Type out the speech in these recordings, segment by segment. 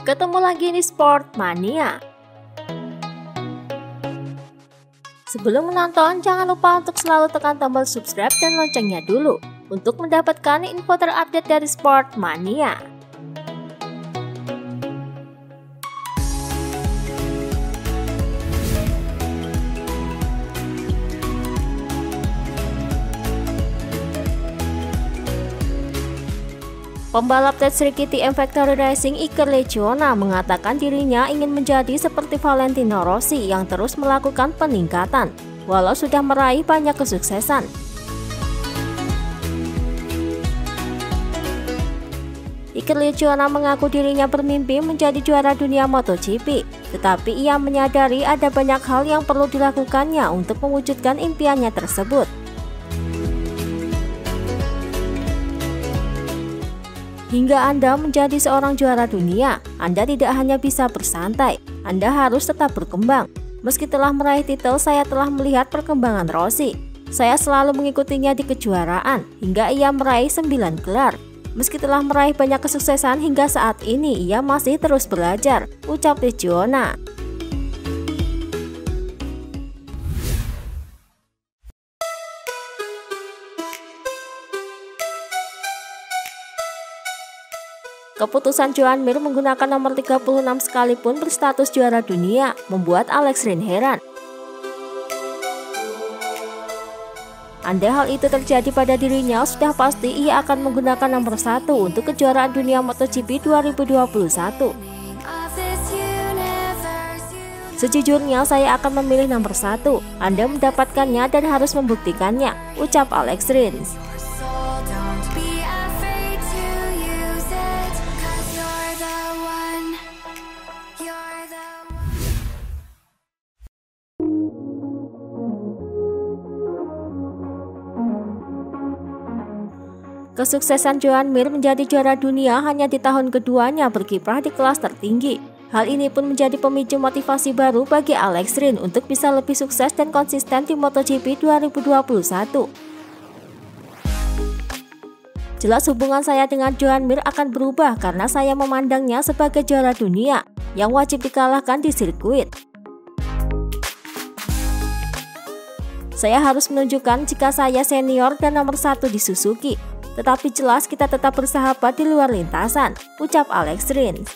Ketemu lagi di Sport Mania. Sebelum menonton, jangan lupa untuk selalu tekan tombol subscribe dan loncengnya dulu untuk mendapatkan info terupdate dari Sport Mania. Pembalap Tetsuki TM Factory Racing Iker Lecuona mengatakan dirinya ingin menjadi seperti Valentino Rossi yang terus melakukan peningkatan, walau sudah meraih banyak kesuksesan. Iker Lecuona mengaku dirinya bermimpi menjadi juara dunia MotoGP, tetapi ia menyadari ada banyak hal yang perlu dilakukannya untuk mewujudkan impiannya tersebut. Hingga Anda menjadi seorang juara dunia, Anda tidak hanya bisa bersantai, Anda harus tetap berkembang. Meski telah meraih titel, saya telah melihat perkembangan Rossi. Saya selalu mengikutinya di kejuaraan, hingga ia meraih 9 gelar. Meski telah meraih banyak kesuksesan hingga saat ini, ia masih terus belajar, ucap Lecuona. Keputusan Joan Mir menggunakan nomor 36 sekalipun berstatus juara dunia membuat Alex Rins heran. Andai hal itu terjadi pada dirinya, sudah pasti ia akan menggunakan nomor 1 untuk kejuaraan dunia MotoGP 2021. Sejujurnya saya akan memilih nomor 1. Anda mendapatkannya dan harus membuktikannya, ucap Alex Rins. Kesuksesan Joan Mir menjadi juara dunia hanya di tahun keduanya berkiprah di kelas tertinggi. Hal ini pun menjadi pemicu motivasi baru bagi Alex Rins untuk bisa lebih sukses dan konsisten di MotoGP 2021. Jelas hubungan saya dengan Joan Mir akan berubah karena saya memandangnya sebagai juara dunia yang wajib dikalahkan di sirkuit. Saya harus menunjukkan jika saya senior dan nomor 1 di Suzuki. Tetapi jelas kita tetap bersahabat di luar lintasan, ucap Alex Rins.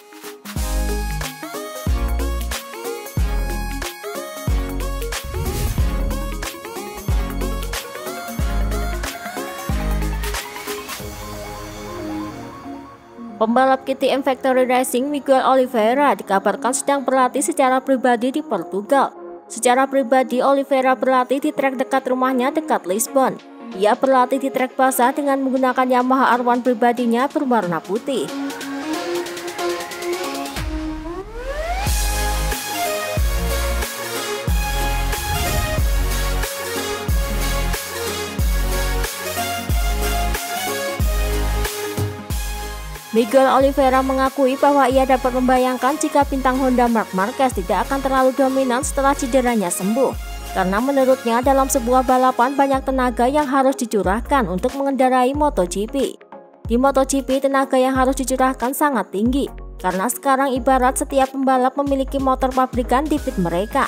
Pembalap KTM Factory Racing Miguel Oliveira dikabarkan sedang berlatih secara pribadi di Portugal. Secara pribadi, Oliveira berlatih di trek dekat rumahnya dekat Lisbon. Ia berlatih di trek basah dengan menggunakan Yamaha R1 pribadinya berwarna putih. Miguel Oliveira mengakui bahwa ia dapat membayangkan jika bintang Honda Marc Marquez tidak akan terlalu dominan setelah cederanya sembuh. Karena menurutnya dalam sebuah balapan banyak tenaga yang harus dicurahkan untuk mengendarai MotoGP. Di MotoGP tenaga yang harus dicurahkan sangat tinggi, karena sekarang ibarat setiap pembalap memiliki motor pabrikan di pit mereka.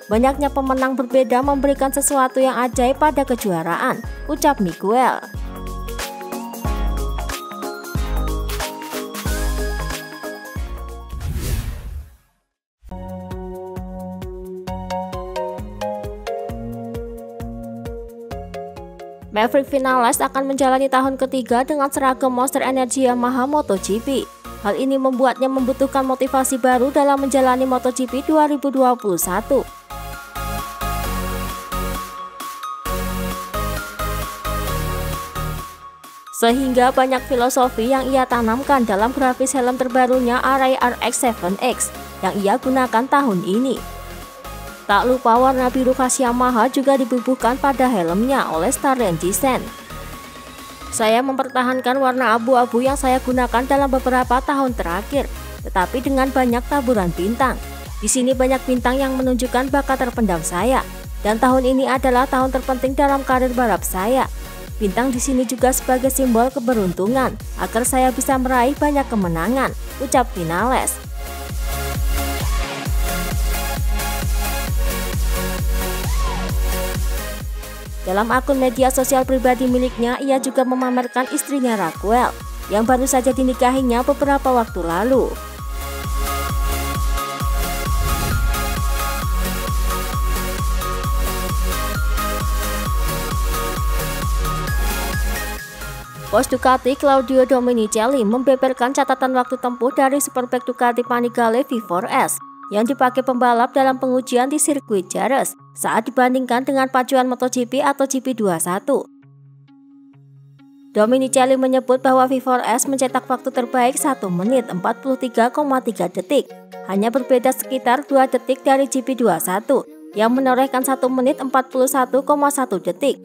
Banyaknya pemenang berbeda memberikan sesuatu yang ajaib pada kejuaraan, ucap Miguel. Maverick Vinales akan menjalani tahun ketiga dengan seragam Monster Energy Yamaha MotoGP. Hal ini membuatnya membutuhkan motivasi baru dalam menjalani MotoGP 2021. Sehingga banyak filosofi yang ia tanamkan dalam grafis helm terbarunya Arai RX-7X yang ia gunakan tahun ini. Tak lupa warna biru khas Yamaha juga dibubuhkan pada helmnya oleh Starlight Design. Saya mempertahankan warna abu-abu yang saya gunakan dalam beberapa tahun terakhir, tetapi dengan banyak taburan bintang. Di sini banyak bintang yang menunjukkan bakat terpendam saya, dan tahun ini adalah tahun terpenting dalam karir balap saya. Bintang di sini juga sebagai simbol keberuntungan agar saya bisa meraih banyak kemenangan, ucap Vinales. Dalam akun media sosial pribadi miliknya, ia juga memamerkan istrinya Raquel yang baru saja dinikahinya beberapa waktu lalu. Bos Ducati Claudio Dominicelli membeberkan catatan waktu tempuh dari Superbike Ducati Panigale V4S yang dipakai pembalap dalam pengujian di sirkuit Jerez saat dibandingkan dengan pacuan MotoGP atau GP21. Dominicelli menyebut bahwa V4S mencetak waktu terbaik 1 menit 43,3 detik, hanya berbeda sekitar 2 detik dari GP21 yang menorehkan 1 menit 41,1 detik.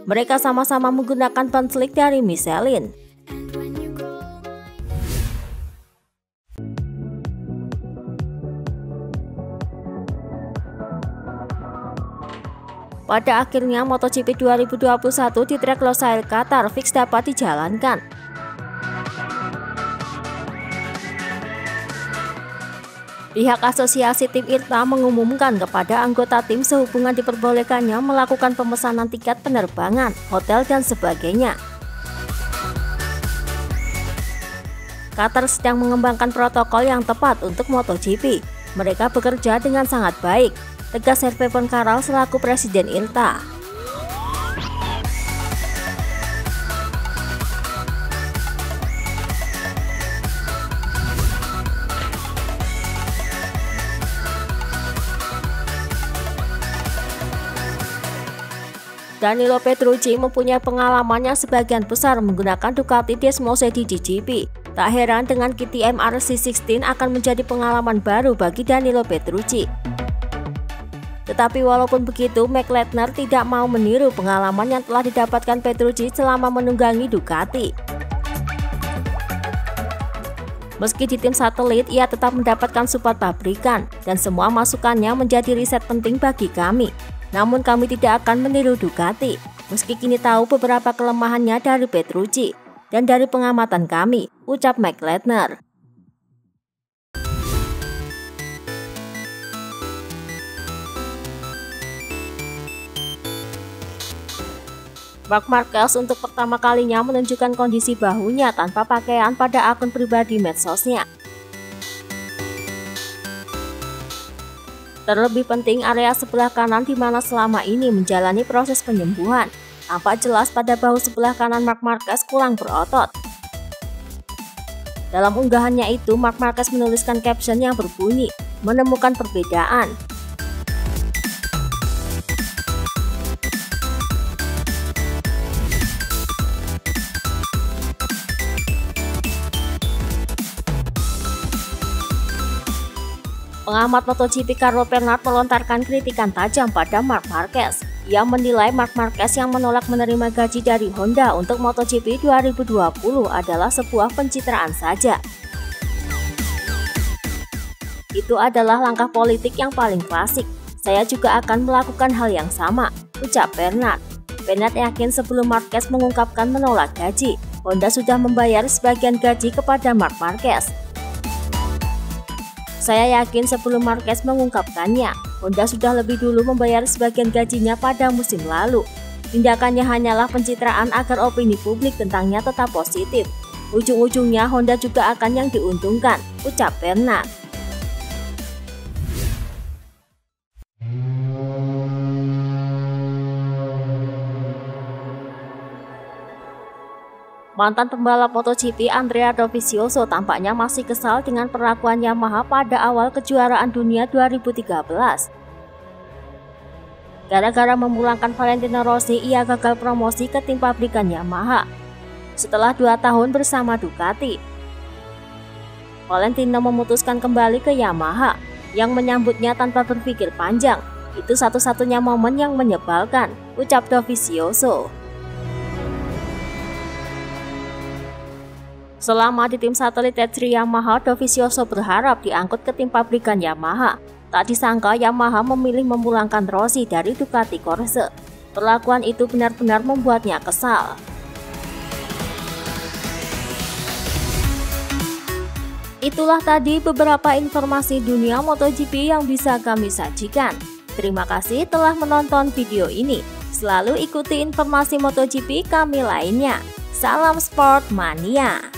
Mereka sama-sama menggunakan ban slick dari Michelin. Pada akhirnya MotoGP 2021 di trek Losail Qatar fix dapat dijalankan. Pihak asosiasi tim IRTA mengumumkan kepada anggota tim sehubungan diperbolehkannya melakukan pemesanan tiket penerbangan, hotel, dan sebagainya. Qatar sedang mengembangkan protokol yang tepat untuk MotoGP. Mereka bekerja dengan sangat baik, tegas Hervé Foncarral selaku Presiden IRTA. Danilo Petrucci mempunyai pengalaman yang sebagian besar menggunakan Ducati Desmosed di GP. Tak heran dengan KTM RC16 akan menjadi pengalaman baru bagi Danilo Petrucci. Tetapi walaupun begitu, McLaren tidak mau meniru pengalaman yang telah didapatkan Petrucci selama menunggangi Ducati. Meski di tim satelit, ia tetap mendapatkan support pabrikan dan semua masukannya menjadi riset penting bagi kami. Namun kami tidak akan meniru Ducati, meski kini tahu beberapa kelemahannya dari Petrucci dan dari pengamatan kami, ucap McLaren. Marc Marquez untuk pertama kalinya menunjukkan kondisi bahunya tanpa pakaian pada akun pribadi medsosnya. Terlebih penting, area sebelah kanan di mana selama ini menjalani proses penyembuhan. Tampak jelas pada bahu sebelah kanan Marc Marquez kurang berotot. Dalam unggahannya itu, Marc Marquez menuliskan caption yang berbunyi, "Menemukan perbedaan." Pengamat MotoGP Carlo Pernat melontarkan kritikan tajam pada Marc Marquez. Ia menilai Marc Marquez yang menolak menerima gaji dari Honda untuk MotoGP 2020 adalah sebuah pencitraan saja. Itu adalah langkah politik yang paling klasik. Saya juga akan melakukan hal yang sama, ucap Pernat. Pernat yakin sebelum Marquez mengungkapkan menolak gaji, Honda sudah membayar sebagian gaji kepada Marc Marquez. Saya yakin sebelum Marquez mengungkapkannya, Honda sudah lebih dulu membayar sebagian gajinya pada musim lalu. Tindakannya hanyalah pencitraan agar opini publik tentangnya tetap positif. Ujung-ujungnya Honda juga akan yang diuntungkan, ucap Pernat. Mantan pembalap MotoGP Andrea Dovizioso tampaknya masih kesal dengan perlakuan Yamaha pada awal kejuaraan dunia 2013. Gara-gara memulangkan Valentino Rossi, ia gagal promosi ke tim pabrikan Yamaha. Setelah 2 tahun bersama Ducati, Valentino memutuskan kembali ke Yamaha yang menyambutnya tanpa berpikir panjang. Itu satu-satunya momen yang menyebalkan, ucap Dovizioso. Selama di tim satelit T3 Yamaha, Dovizioso berharap diangkut ke tim pabrikan Yamaha. Tak disangka Yamaha memilih memulangkan Rossi dari Ducati Corse. Perlakuan itu benar-benar membuatnya kesal. Itulah tadi beberapa informasi dunia MotoGP yang bisa kami sajikan. Terima kasih telah menonton video ini. Selalu ikuti informasi MotoGP kami lainnya. Salam Sport Mania.